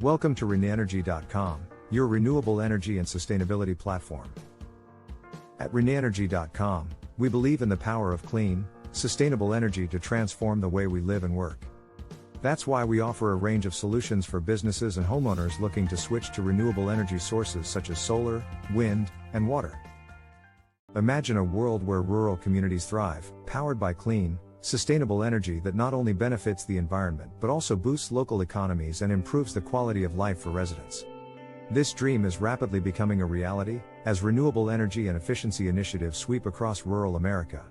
Welcome to RenEnergy.com, your renewable energy and sustainability platform. At RenEnergy.com, we believe in the power of clean, sustainable energy to transform the way we live and work. That's why we offer a range of solutions for businesses and homeowners looking to switch to renewable energy sources such as solar, wind, and water. Imagine a world where rural communities thrive, powered by clean, sustainable energy that not only benefits the environment but also boosts local economies and improves the quality of life for residents. This dream is rapidly becoming a reality, as renewable energy and efficiency initiatives sweep across rural America.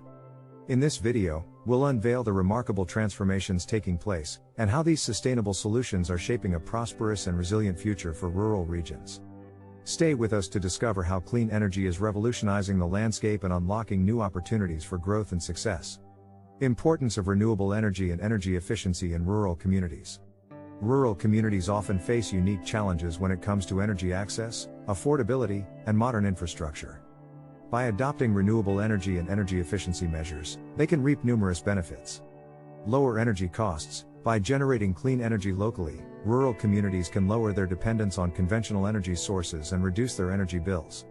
In this video, we'll unveil the remarkable transformations taking place, and how these sustainable solutions are shaping a prosperous and resilient future for rural regions. Stay with us to discover how clean energy is revolutionizing the landscape and unlocking new opportunities for growth and success. Importance of renewable energy and energy efficiency in rural communities. Rural communities often face unique challenges when it comes to energy access, affordability, and modern infrastructure. By adopting renewable energy and energy efficiency measures, they can reap numerous benefits. Lower energy costs. By generating clean energy locally, rural communities can lower their dependence on conventional energy sources and reduce their energy bills.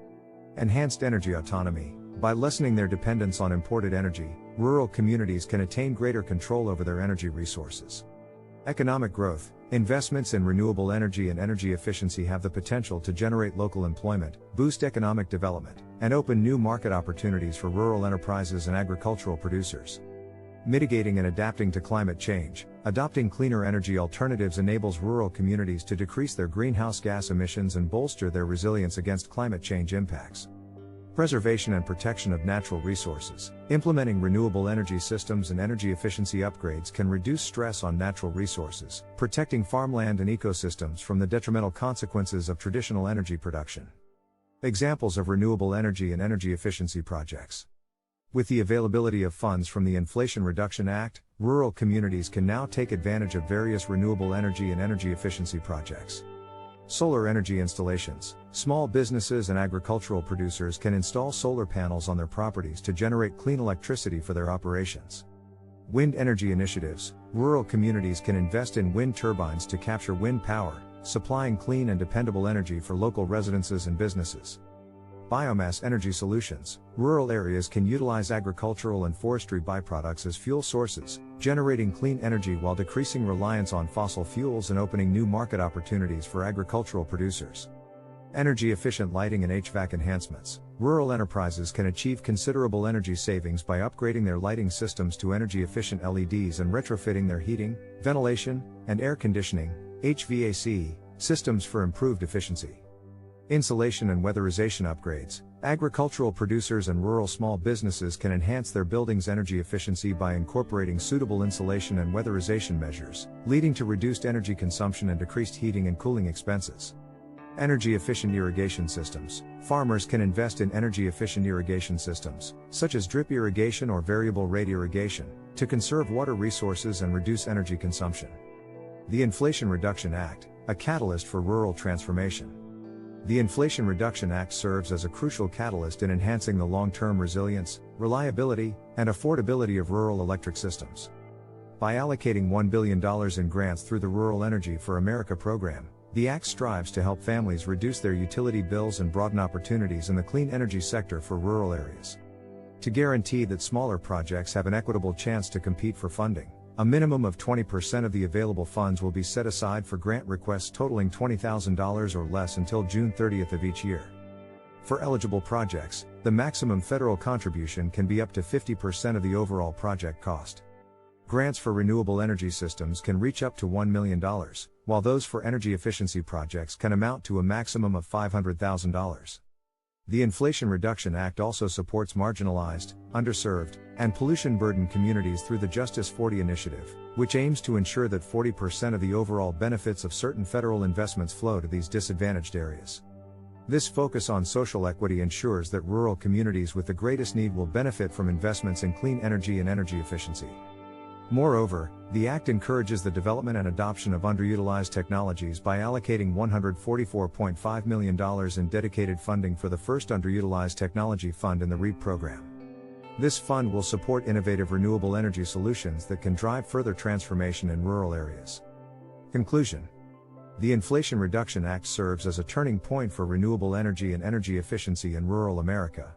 Enhanced energy autonomy. By lessening their dependence on imported energy, rural communities can attain greater control over their energy resources. Economic growth. Investments in renewable energy and energy efficiency have the potential to generate local employment, boost economic development, and open new market opportunities for rural enterprises and agricultural producers. Mitigating and adapting to climate change. Adopting cleaner energy alternatives enables rural communities to decrease their greenhouse gas emissions and bolster their resilience against climate change impacts. Preservation and protection of natural resources. Implementing renewable energy systems and energy efficiency upgrades can reduce stress on natural resources, protecting farmland and ecosystems from the detrimental consequences of traditional energy production. Examples of renewable energy and energy efficiency projects. With the availability of funds from the Inflation Reduction Act, rural communities can now take advantage of various renewable energy and energy efficiency projects. Solar energy installations. Small businesses and agricultural producers can install solar panels on their properties to generate clean electricity for their operations. Wind energy initiatives. Rural communities can invest in wind turbines to capture wind power, supplying clean and dependable energy for local residences and businesses. Biomass energy solutions. Rural areas can utilize agricultural and forestry byproducts as fuel sources, generating clean energy while decreasing reliance on fossil fuels and opening new market opportunities for agricultural producers. Energy efficient lighting and HVAC enhancements. Rural enterprises can achieve considerable energy savings by upgrading their lighting systems to energy efficient LEDs and retrofitting their heating, ventilation, and air conditioning (HVAC) systems for improved efficiency. Insulation and weatherization upgrades. Agricultural producers and rural small businesses can enhance their buildings' energy efficiency by incorporating suitable insulation and weatherization measures, leading to reduced energy consumption and decreased heating and cooling expenses. Energy efficient irrigation systems. Farmers can invest in energy efficient irrigation systems, such as drip irrigation or variable rate irrigation, to conserve water resources and reduce energy consumption. The Inflation Reduction Act, a catalyst for rural transformation. The Inflation Reduction Act serves as a crucial catalyst in enhancing the long-term resilience, reliability, and affordability of rural electric systems. By allocating $1 billion in grants through the Rural Energy for America program, the Act strives to help families reduce their utility bills and broaden opportunities in the clean energy sector for rural areas. To guarantee that smaller projects have an equitable chance to compete for funding, a minimum of 20% of the available funds will be set aside for grant requests totaling $20,000 or less until June 30th of each year. For eligible projects, the maximum federal contribution can be up to 50% of the overall project cost. Grants for renewable energy systems can reach up to $1 million, while those for energy efficiency projects can amount to a maximum of $500,000. The Inflation Reduction Act also supports marginalized, underserved, and pollution-burdened communities through the Justice 40 initiative, which aims to ensure that 40% of the overall benefits of certain federal investments flow to these disadvantaged areas. This focus on social equity ensures that rural communities with the greatest need will benefit from investments in clean energy and energy efficiency. Moreover, the Act encourages the development and adoption of underutilized technologies by allocating $144.5 million in dedicated funding for the first Underutilized Technology Fund in the REAP program. This fund will support innovative renewable energy solutions that can drive further transformation in rural areas. Conclusion. The Inflation Reduction Act serves as a turning point for renewable energy and energy efficiency in rural America.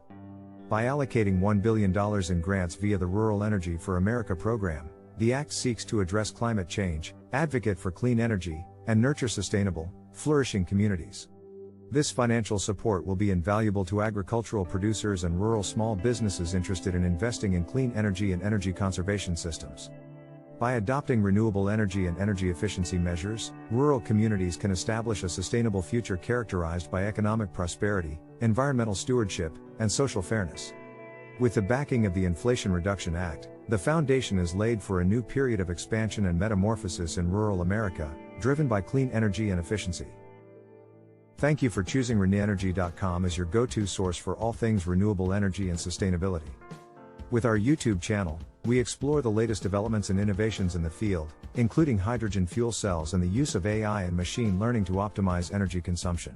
By allocating $1 billion in grants via the Rural Energy for America program, the Act seeks to address climate change, advocate for clean energy, and nurture sustainable, flourishing communities. This financial support will be invaluable to agricultural producers and rural small businesses interested in investing in clean energy and energy conservation systems. By adopting renewable energy and energy efficiency measures, rural communities can establish a sustainable future characterized by economic prosperity, environmental stewardship, and social fairness. With the backing of the Inflation Reduction Act, the foundation is laid for a new period of expansion and metamorphosis in rural America, driven by clean energy and efficiency. Thank you for choosing ReneEnergy.com as your go-to source for all things renewable energy and sustainability. With our YouTube channel, we explore the latest developments and innovations in the field, including hydrogen fuel cells and the use of AI and machine learning to optimize energy consumption.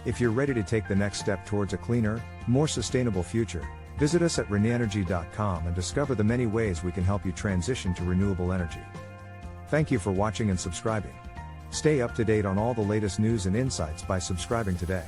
If you're ready to take the next step towards a cleaner, more sustainable future, visit us at ReneEnergy.com and discover the many ways we can help you transition to renewable energy. Thank you for watching and subscribing. Stay up to date on all the latest news and insights by subscribing today.